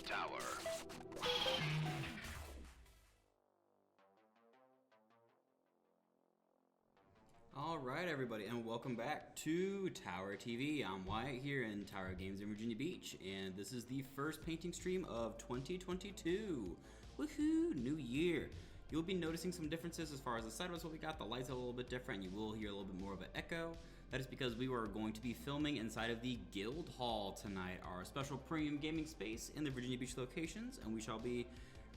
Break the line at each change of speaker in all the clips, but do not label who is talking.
tower.
Alright everybody, and welcome back to Tower TV. I'm Wyatt here in Tower Games in Virginia Beach, and this is the first painting stream of 2022. Woohoo! New year! You'll be noticing some differences as far as the sideways what we got. The lights are a little bit different. You will hear a little bit more of an echo. That is because we are going to be filming inside of the Guild Hall tonight, our special premium gaming space in the Virginia Beach locations, and we shall be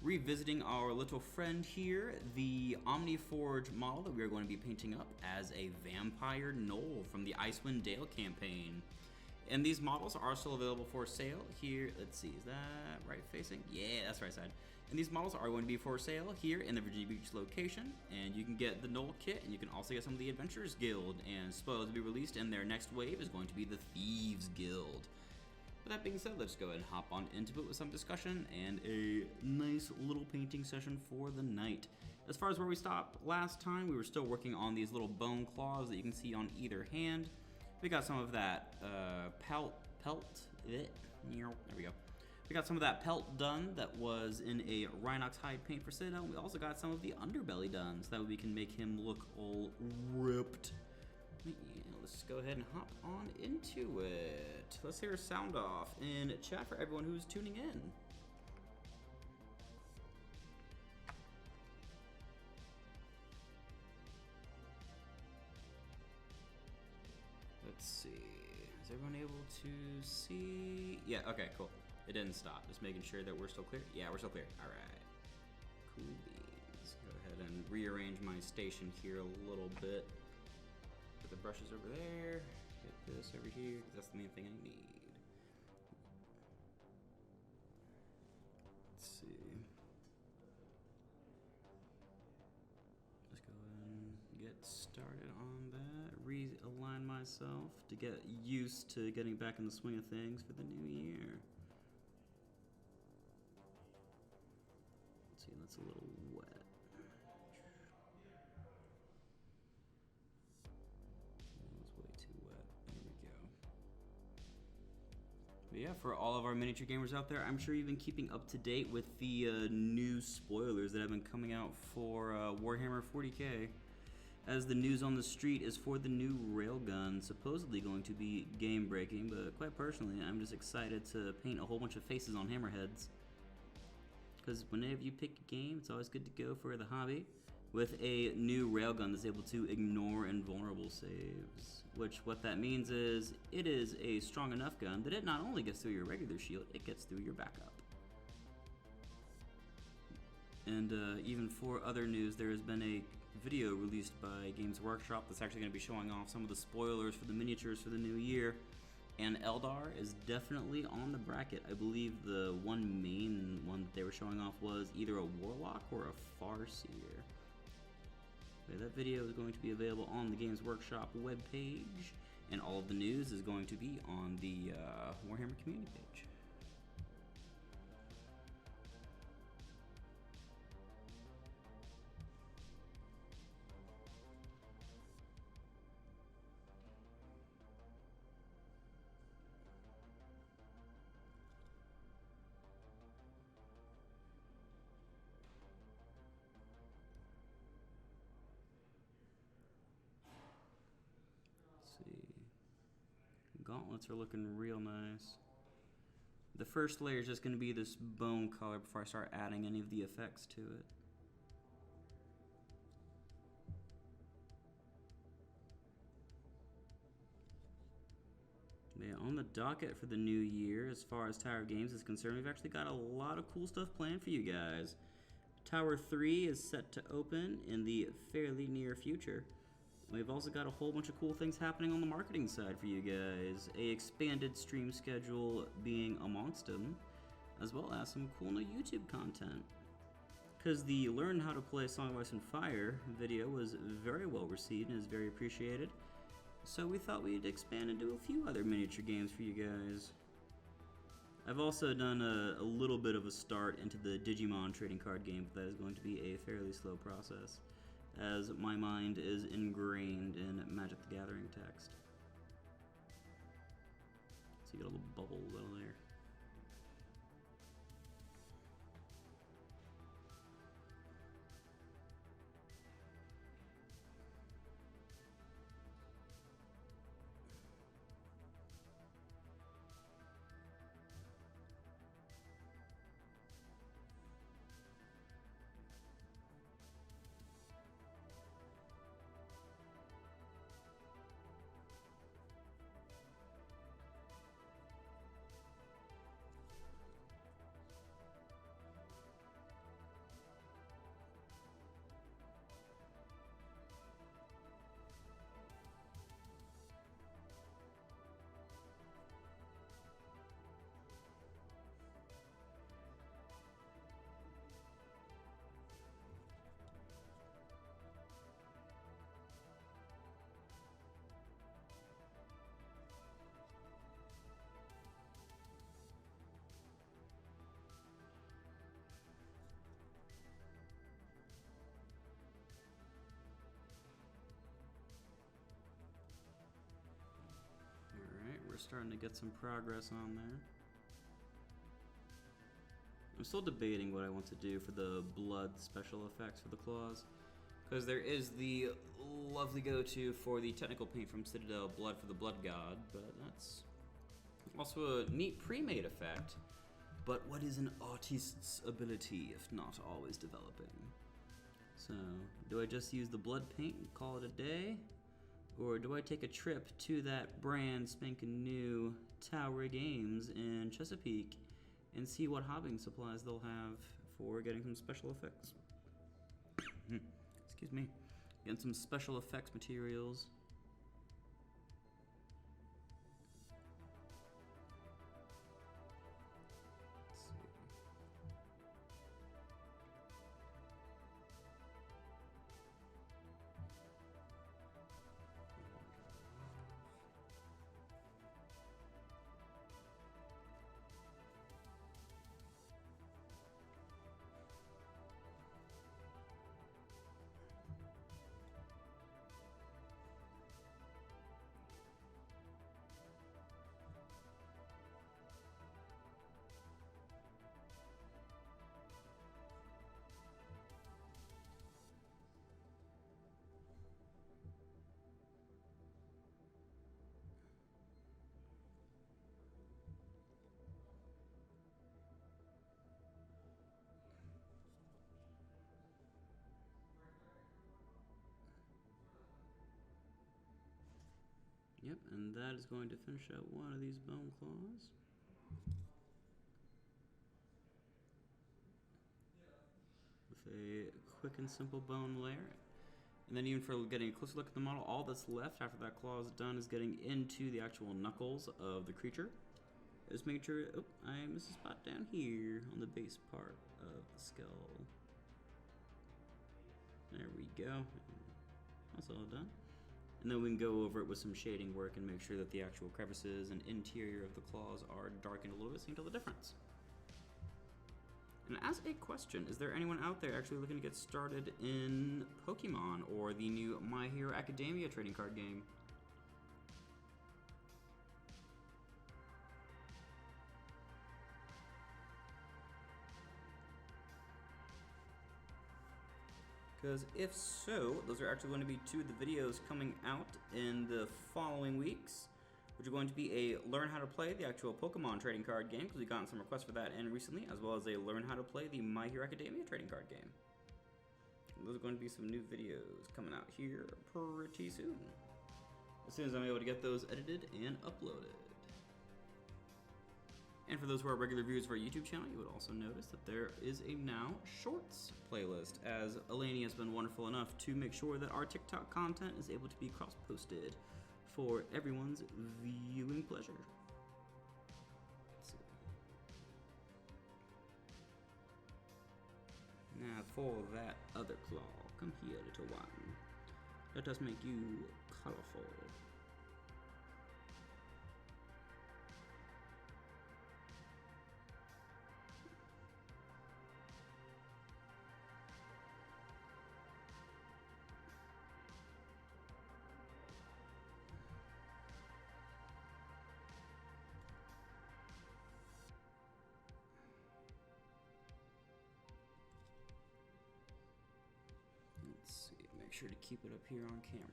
revisiting our little friend here, the Omniforged model that we are going to be painting up as a vampire Gnoll from the Icewind Dale campaign. And these models are still available for sale here. Let's see, is that right facing? Yeah, that's right side. And these models are going to be for sale here in the Virginia Beach location. And you can get the Gnoll kit, and you can also get some of the Adventurers Guild. And spoilers to be released in their next wave is going to be the Thieves Guild. With that being said, let's go ahead and hop on into it with some discussion and a nice little painting session for the night. As far as where we stopped last time, we were still working on these little bone claws that you can see on either hand. We got some of that pelt. There we go. We got some of that pelt done that was in a Rhinox hide paint for Citadel. We also got some of the underbelly done, so that way we can make him look all ripped. Yeah, let's just go ahead and hop on into it. Let's hear a sound off in chat for everyone who's tuning in. Let's see. Is everyone able to see? Yeah, okay, cool. It didn't stop. Just making sure that we're still clear. Yeah, we're still clear. All right. Cool beans. Go ahead and rearrange my station here a little bit. Put the brushes over there. Get this over here, because that's the main thing I need. Let's see. Let's go ahead and get started on that. Realign myself to get used to getting back in the swing of things for the new year. Let's see, that's a little wet. That was way too wet. There we go. But yeah, for all of our miniature gamers out there, I'm sure you've been keeping up to date with the new spoilers that have been coming out for Warhammer 40k. As the news on the street is for the new railgun, supposedly going to be game-breaking, but quite personally, I'm just excited to paint a whole bunch of faces on hammerheads. Because whenever you pick a game, it's always good to go for the hobby with a new railgun that's able to ignore invulnerable saves. Which, what that means is, it is a strong enough gun that it not only gets through your regular shield, it gets through your backup. And even for other news, there has been a video released by Games Workshop that's actually going to be showing off some of the spoilers for the miniatures for the new year. And Eldar is definitely on the bracket. I believe the one main one that they were showing off was either a Warlock or a Farseer. That video is going to be available on the Games Workshop webpage, and all of the news is going to be on the Warhammer community page. See, gauntlets are looking real nice. The first layer is just going to be this bone color before I start adding any of the effects to it. Yeah, on the docket for the new year, as far as Tower Games is concerned, we've actually got a lot of cool stuff planned for you guys. Tower 3 is set to open in the fairly near future. We've also got a whole bunch of cool things happening on the marketing side for you guys. A expanded stream schedule being amongst them, as well as some cool new YouTube content. Because the Learn How to Play Song of Ice and Fire video was very well received and is very appreciated. So we thought we'd expand and do a few other miniature games for you guys. I've also done a little bit of a start into the Digimon trading card game, but that is going to be a fairly slow process, as my mind is ingrained in Magic the Gathering text. So you got a little bubble down there. starting to get some progress on there. I'm still debating what I want to do for the blood special effects for the claws, because there is the lovely go-to for the technical paint from Citadel, Blood for the Blood God, but that's also a neat pre-made effect. But what is an artist's ability if not always developing? So, do I just use the blood paint and call it a day? Or do I take a trip to that brand spanking new Tower Games in Chesapeake and see what hobbing supplies they'll have for getting some special effects? Excuse me. Getting some special effects materials. Yep, and that is going to finish out one of these bone claws. With a quick and simple bone layer. And then even for getting a closer look at the model, all that's left after that claw is done is getting into the actual knuckles of the creature. Just making sure, oh, I missed a spot down here on the base part of the skull. There we go. That's all done. And then we can go over it with some shading work and make sure that the actual crevices and interior of the claws are darkened a little bit so you can tell the difference. And as a question, is there anyone out there actually looking to get started in Pokemon or the new My Hero Academia trading card game? Because if so, those are actually going to be two of the videos coming out in the following weeks, which are going to be a Learn How to Play the actual Pokemon trading card game, because we've gotten some requests for that in recently, as well as a Learn How to Play the My Hero Academia trading card game. And those are going to be some new videos coming out here pretty soon, as soon as I'm able to get those edited and uploaded. And for those who are regular viewers of our YouTube channel, you would also notice that there is a now Shorts playlist, as Eleni has been wonderful enough to make sure that our TikTok content is able to be cross-posted for everyone's viewing pleasure. Let's see. Now for that other claw, come here, little one. Let us make you colorful. Let's see, make sure to keep it up here on camera.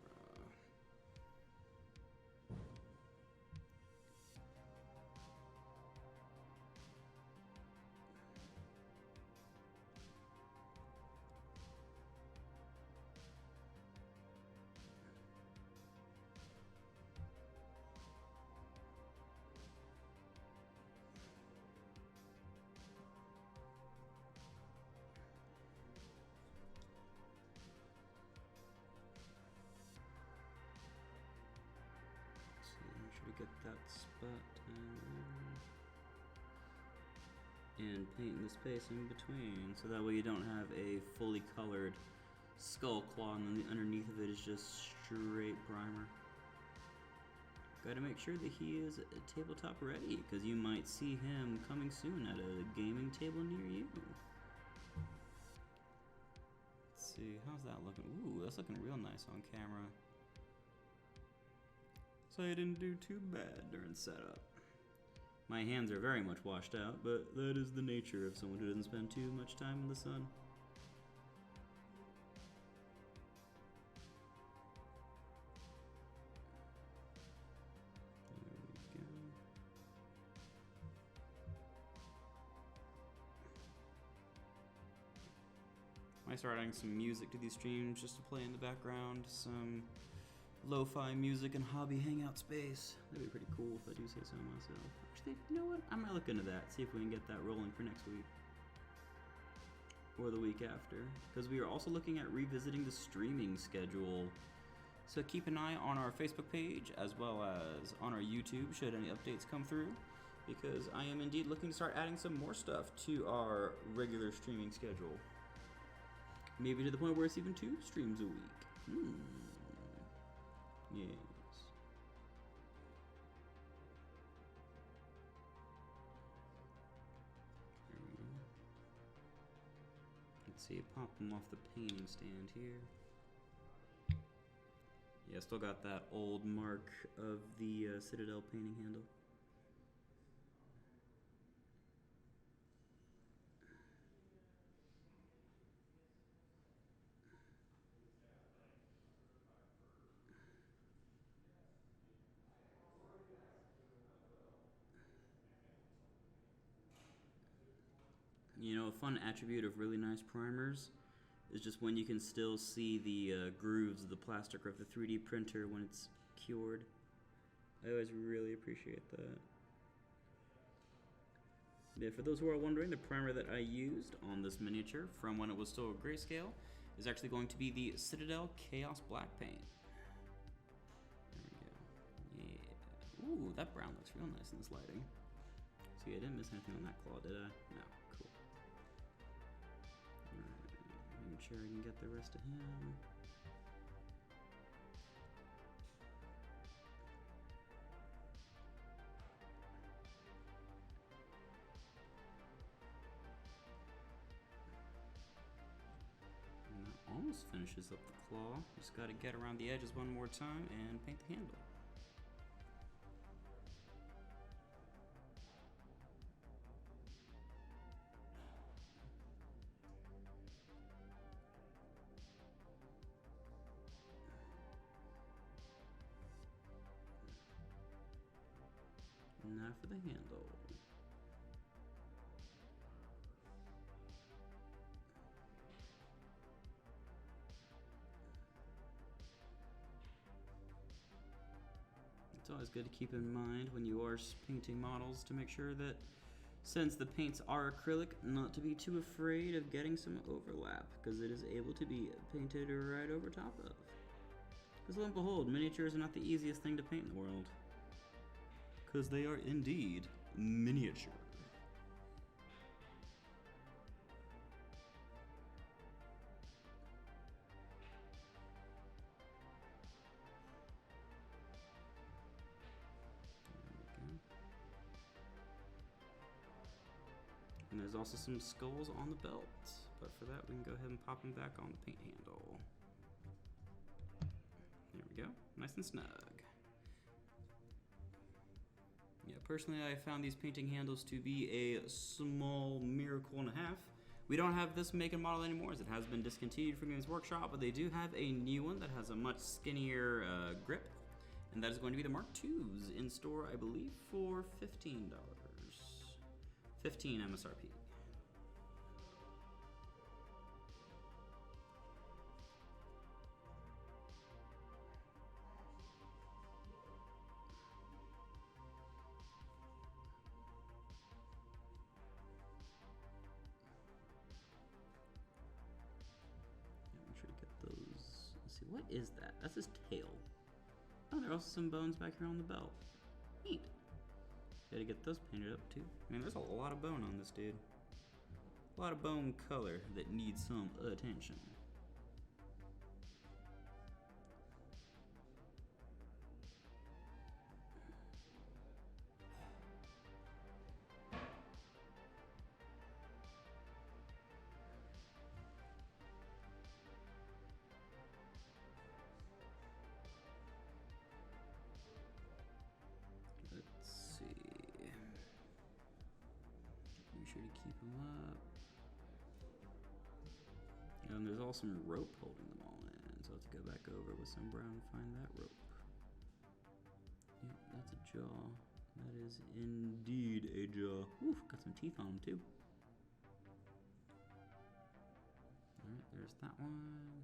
Get that spot and paint the space in between, so that way you don't have a fully colored skull claw and then the underneath of it is just straight primer. Gotta make sure that he is tabletop ready, because you might see him coming soon at a gaming table near you. Let's see, how's that looking? Ooh, that's looking real nice on camera. So I didn't do too bad during setup. My hands are very much washed out, but that is the nature of someone who doesn't spend too much time in the sun. There we go. I might start adding some music to these streams just to play in the background, some lo-fi music and hobby hangout space. That'd be pretty cool if I do say so myself. Actually, you know what? I might look into that, see if we can get that rolling for next week. Or the week after. Because we are also looking at revisiting the streaming schedule. So keep an eye on our Facebook page as well as on our YouTube should any updates come through. Because I am indeed looking to start adding some more stuff to our regular streaming schedule. Maybe to the point where it's even 2 streams a week. Yes. There we go. Let's see, pop them off the painting stand here. Yeah, still got that old mark of the Citadel painting handle. You know, a fun attribute of really nice primers is just when you can still see the grooves of the plastic or of the 3D printer when it's cured. I always really appreciate that. Yeah, for those who are wondering, the primer that I used on this miniature from when it was still grayscale is actually going to be the Citadel Chaos Black Paint. There we go. Yeah. Ooh, that brown looks real nice in this lighting. See, I didn't miss anything on that claw, did I? No. Cool. Alright, making sure I can get the rest of him. Almost finishes up the claw. Just got to get around the edges one more time and paint the handle. Now for the handle. It's always good to keep in mind when you are painting models to make sure that since the paints are acrylic, not to be too afraid of getting some overlap, because it is able to be painted right over top of. Because lo and behold, miniatures are not the easiest thing to paint in the world. Because they are indeed miniature. And there's also some skulls on the belt, but for that we can go ahead and pop them back on the paint handle. There we go, nice and snug. Yeah, personally I found these painting handles to be a small miracle and a half. We don't have this make and model anymore as it has been discontinued from Games Workshop, but they do have a new one that has a much skinnier grip, and that is going to be the Mark IIs in store, I believe, for $15. 15 MSRP. Make sure to get those. Let's see, what is that? That's his tail. Oh, there are also some bones back here on the belt. Neat. Gotta get those painted up too. I mean, there's a lot of bone on this dude. A lot of bone color that needs some attention. sure to keep them up. And there's also some rope holding them all in, so I have to go back over with some brown and find that rope. Yep, that's a jaw. That is indeed a jaw. Oof, got some teeth on them too. Alright, there's that one.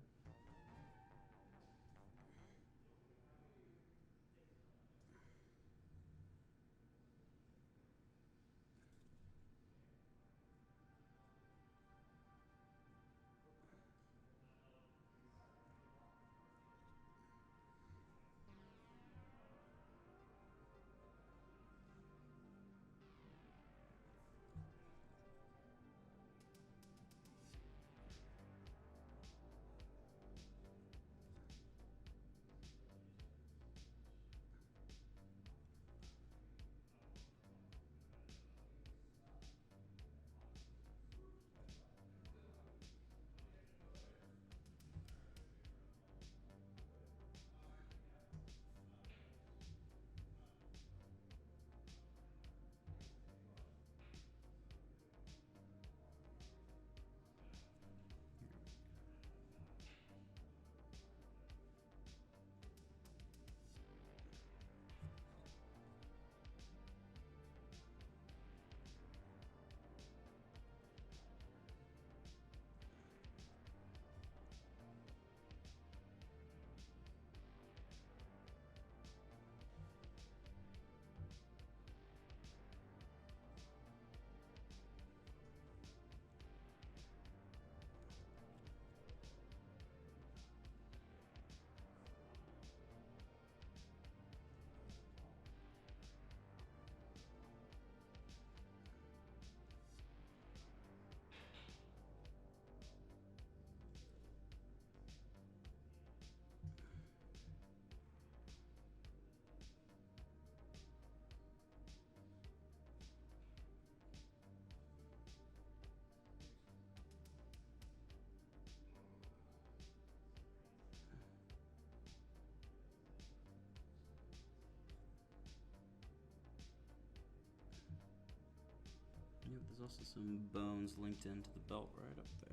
Yep, there's also some bones linked into the belt right up there.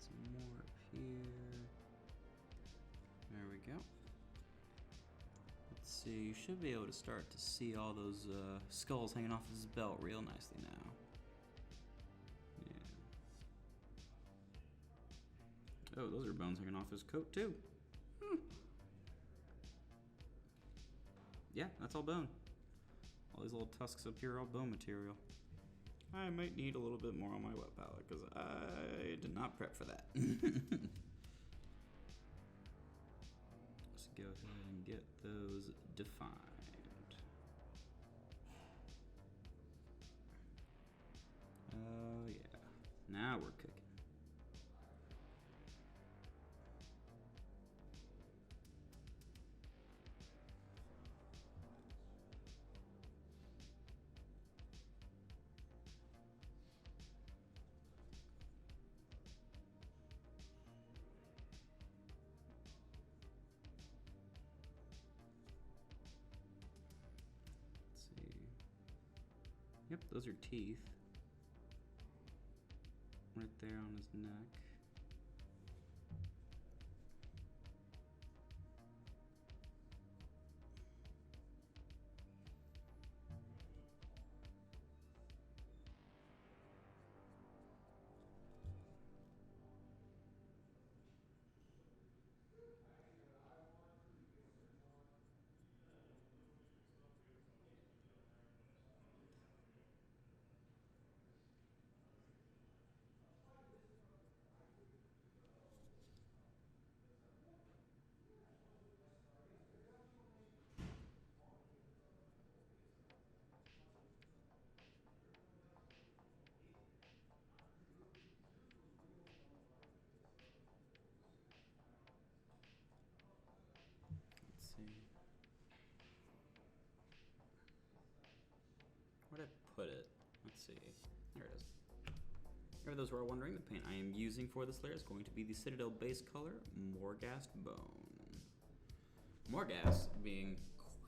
Some more up here. There we go. Let's see, you should be able to start to see all those skulls hanging off his belt real nicely now. Yeah. Oh, those are bones hanging off his coat too. Yeah, that's all bone. All these little tusks up here are all bone material. I might need a little bit more on my wet palette because I did not prep for that. Let's go ahead and get those defined. Oh yeah, now we're cooking. Yep, those are teeth. Right there on his neck. put it. Let's see. There it is. For those who are wondering, the paint I am using for this layer is going to be the Citadel base color, Morghast Bone. Morghast being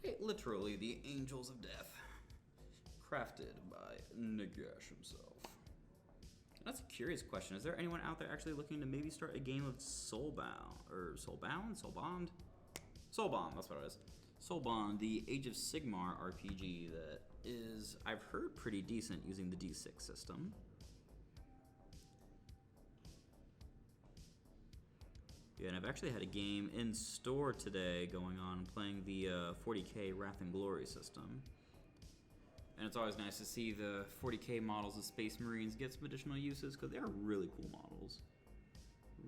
quite literally the Angels of Death, crafted by Nagash himself. That's a curious question. Is there anyone out there actually looking to maybe start a game of Soulbound, that's what it is. Soulbound, the Age of Sigmar RPG that is, I've heard, pretty decent using the D6 system. Yeah, and I've actually had a game in store today going on, playing the 40k Wrath and Glory system. And it's always nice to see the 40k models of Space Marines get some additional uses, because they are really cool models.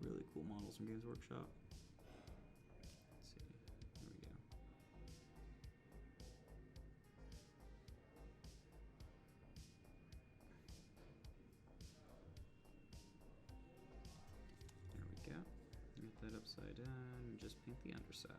Really cool models from Games Workshop. Let's see, there we go. There we go. Get that upside down and just paint the underside.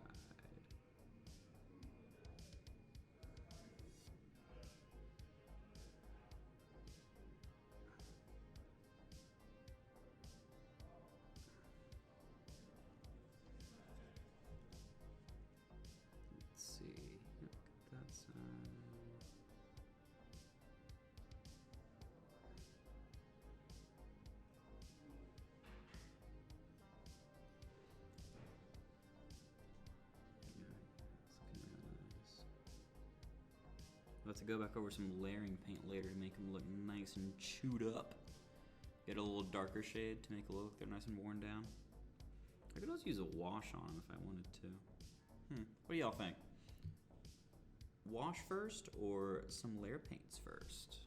I'll have to go back over some layering paint later to make them look nice and chewed up. Get a little darker shade to make it look they're nice and worn down. I could also use a wash on them if I wanted to. What do y'all think? Wash first or some layer paints first?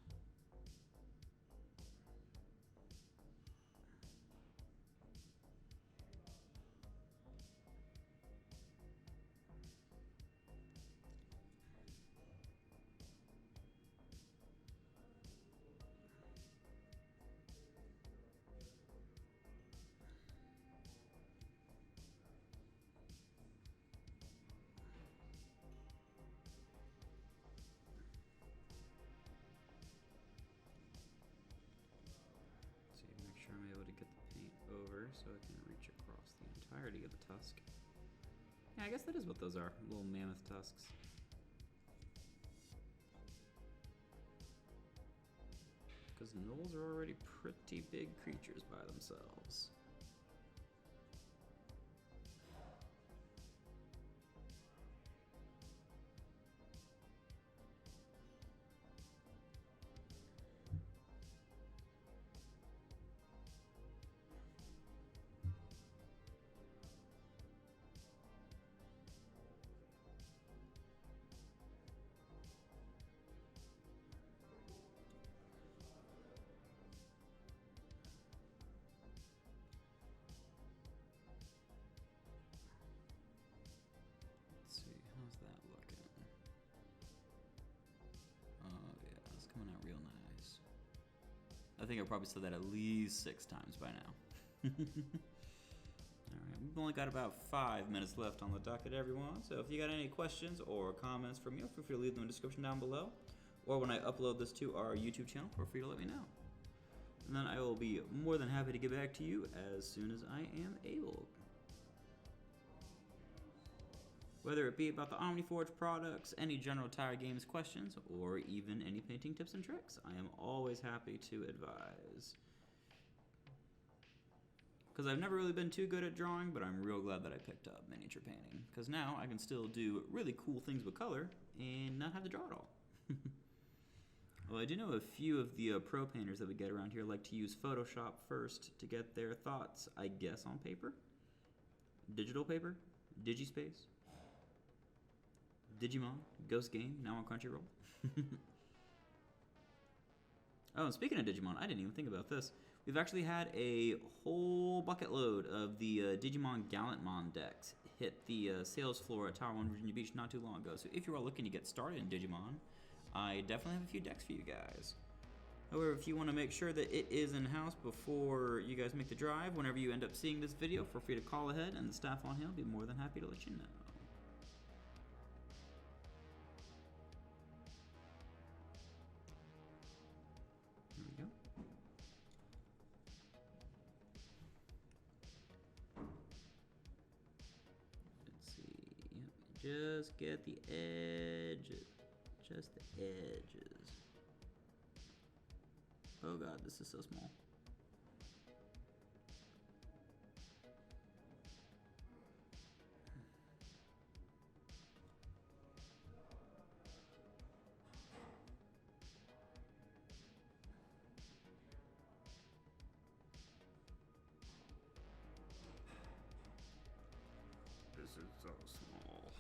So I can reach across the entirety of the tusk. Yeah, I guess that is what those are, little mammoth tusks. Because gnolls are already pretty big creatures by themselves. I think I probably said that at least 6 times by now. Alright, we've only got about 5 minutes left on the docket, everyone. So if you got any questions or comments for me, feel free to leave them in the description down below. Or when I upload this to our YouTube channel, feel free to let me know. And then I will be more than happy to get back to you as soon as I am able. Whether it be about the Omniforged products, any general Tower Games questions, or even any painting tips and tricks, I am always happy to advise. Because I've never really been too good at drawing, but I'm real glad that I picked up miniature painting. Because now I can still do really cool things with color and not have to draw at all. Well, I do know a few of the pro painters that we get around here like to use Photoshop first to get their thoughts, I guess, on paper. Digital paper? Digispace? Digimon, Ghost Game, now on Crunchyroll. Oh, and speaking of Digimon, I didn't even think about this. We've actually had a whole bucket load of the Digimon Gallantmon decks hit the sales floor at Tower 1 Virginia Beach not too long ago. So if you are looking to get started in Digimon, I definitely have a few decks for you guys. However, if you want to make sure that it is in-house before you guys make the drive, whenever you end up seeing this video, feel free to call ahead and the staff on hand will be more than happy to let you know. just get the edges. Just the edges. Oh god, this is so small. This is so small.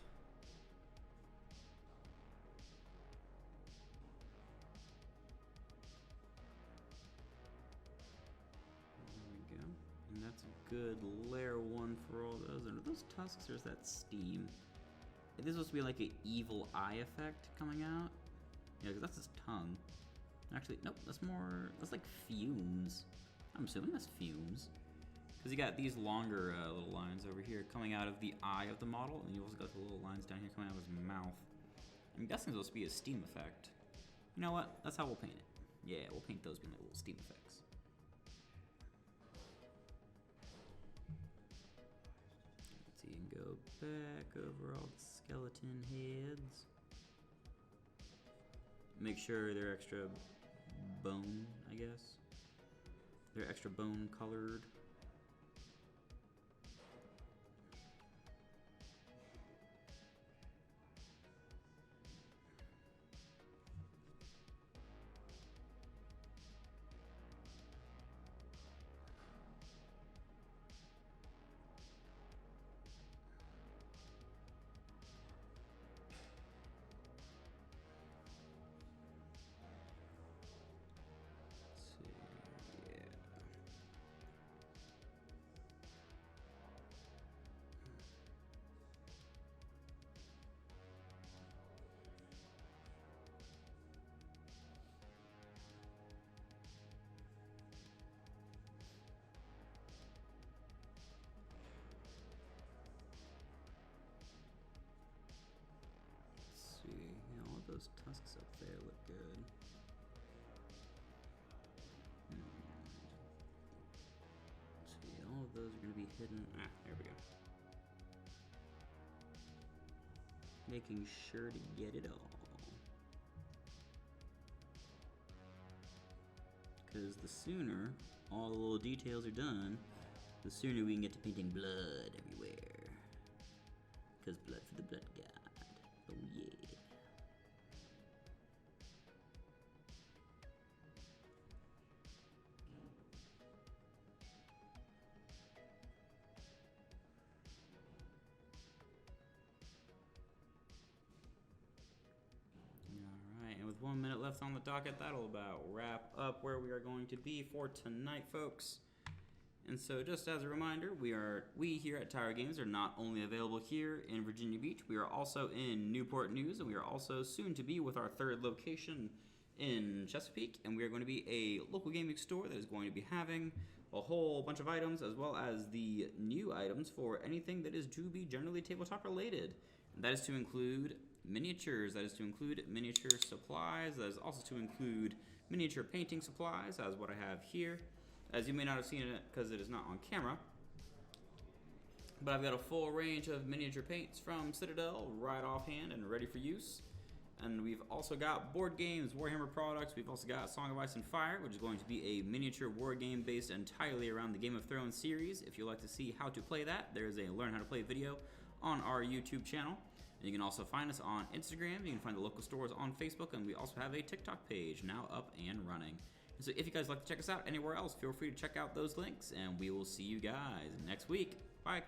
There we go. And that's a good layer one for all those. And are those tusks or is that steam? This is supposed to be like an evil eye effect coming out. Yeah, because that's his tongue. Actually, nope, that's more, that's like fumes. I'm assuming that's fumes. Because you got these longer little lines over here coming out of the eye of the model, and you also got the little lines down here coming out of his mouth. I'm guessing it's supposed to be a steam effect. You know what? That's how we'll paint it. Yeah, we'll paint those being like little steam effects. Let's see, and go back over all the skeleton heads. Make sure they're extra bone, I guess. They're extra bone colored. All those tusks up there look good. See, all of those are going to be hidden. Ah, there we go. Making sure to get it all. Because the sooner all the little details are done, the sooner we can get to painting blood everywhere. Because blood for the blood god. Oh yeah. Alright, and with 1 minute left on the docket, that'll about wrap up where we are going to be for tonight, folks. And so, just as a reminder, we here at Tower Games are not only available here in Virginia Beach, we are also in Newport News, and we are also soon to be with our third location in Chesapeake, and we are going to be a local gaming store that is going to be having a whole bunch of items, as well as the new items for anything that is to be generally tabletop related. And that is to include miniatures, that is to include miniature supplies, that is also to include miniature painting supplies, as what I have here. As you may not have seen it because it is not on camera, but I've got a full range of miniature paints from Citadel right offhand and ready for use. And we've also got board games, Warhammer products. We've also got Song of Ice and Fire, which is going to be a miniature war game based entirely around the Game of Thrones series. If you'd like to see how to play that, there's a Learn How to Play video on our YouTube channel. And you can also find us on Instagram. You can find the local stores on Facebook, and we also have a TikTok page now up and running. So if you guys like to check us out anywhere else, feel free to check out those links, and we will see you guys next week. Bye.